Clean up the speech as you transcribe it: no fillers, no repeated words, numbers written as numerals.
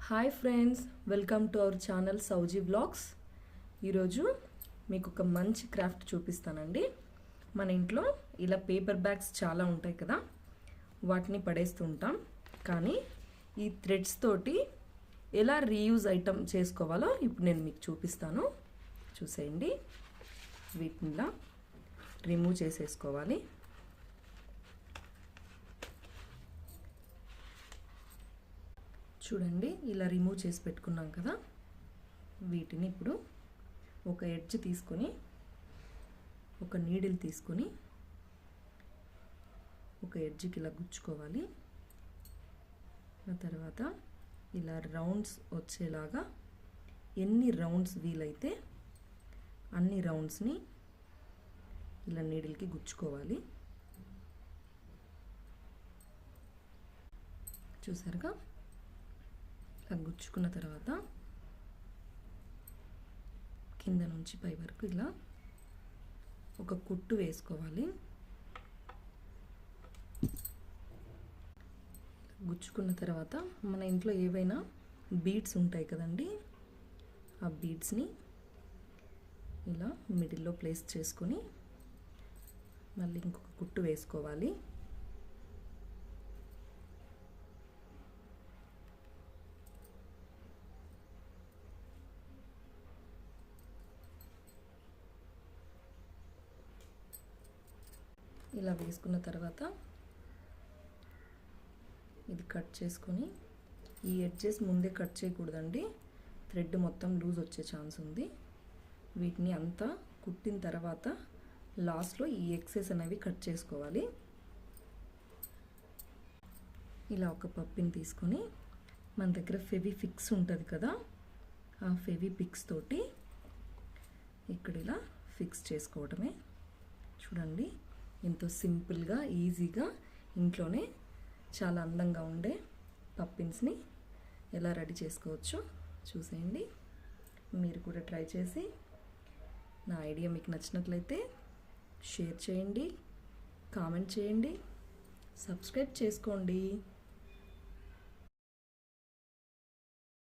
Hi friends, welcome to our channel Sowji blogs. ఈరోజు మీకు ఒక మంచి క్రాఫ్ట్ చూపిస్తానండి. మన ఇంట్లో ఇలా పేపర్ బ్యాగ్స్ చాలా ఉంటాయి కదా, వాటిని పడేస్తూ ఉంటాం. కానీ ఈ థ్రెడ్స్ తోటి ఎలా రీయూజ్ ఐటమ్ చేసుకోవాలో ఇప్పుడు నేను మీకు చూపిస్తాను. చూసేయండి. వీటిని ఇలా రిమూవ్ చేసేసుకోవాలి. చూడండి, ఇలా రిమూవ్ చేసి పెట్టుకున్నాం కదా. వీటిని ఇప్పుడు ఒక ఎడ్జ్ తీసుకొని, ఒక నీడిల్ తీసుకొని ఒక ఎడ్జ్కి ఇలా గుచ్చుకోవాలి. ఆ తర్వాత ఇలా రౌండ్స్ వచ్చేలాగా ఎన్ని రౌండ్స్ వీలైతే అన్ని రౌండ్స్ని ఇలా నీడిల్కి గుచ్చుకోవాలి. చూసారుగా, ఇలా గుచ్చుకున్న తర్వాత కింద నుంచి పై వరకు ఇలా ఒక కుట్టు వేసుకోవాలి. గుచ్చుకున్న తర్వాత మన ఇంట్లో ఏవైనా బీడ్స్ ఉంటాయి కదండి, ఆ బీడ్స్ని ఇలా మిడిల్లో ప్లేస్ చేసుకొని మళ్ళీ ఇంకొక కుట్టు వేసుకోవాలి. ఇలా వేసుకున్న తర్వాత ఇది కట్ చేసుకొని, ఈ ఎడ్జెస్ ముందే కట్ చేయకూడదండి, థ్రెడ్ మొత్తం లూజ్ వచ్చే ఛాన్స్ ఉంది. వీటిని అంతా కుట్టిన తర్వాత లాస్ట్లో ఈ ఎక్సెస్ అనేవి కట్ చేసుకోవాలి. ఇలా ఒక పప్పిని తీసుకొని మన దగ్గర ఫెవి ఫిక్స్ ఉంటుంది కదా, ఆ ఫెవి పిక్స్ తోటి ఇక్కడ ఇలా ఫిక్స్ చేసుకోవడమే. చూడండి, ఎంతో సింపుల్గా ఈజీగా ఇంట్లోనే చాలా అందంగా ఉండే పప్పిన్స్ని ఎలా రెడీ చేసుకోవచ్చో చూసేయండి. మీరు కూడా ట్రై చేసి నా ఐడియా మీకు నచ్చినట్లయితే షేర్ చేయండి, కామెంట్ చేయండి, సబ్స్క్రైబ్ చేసుకోండి.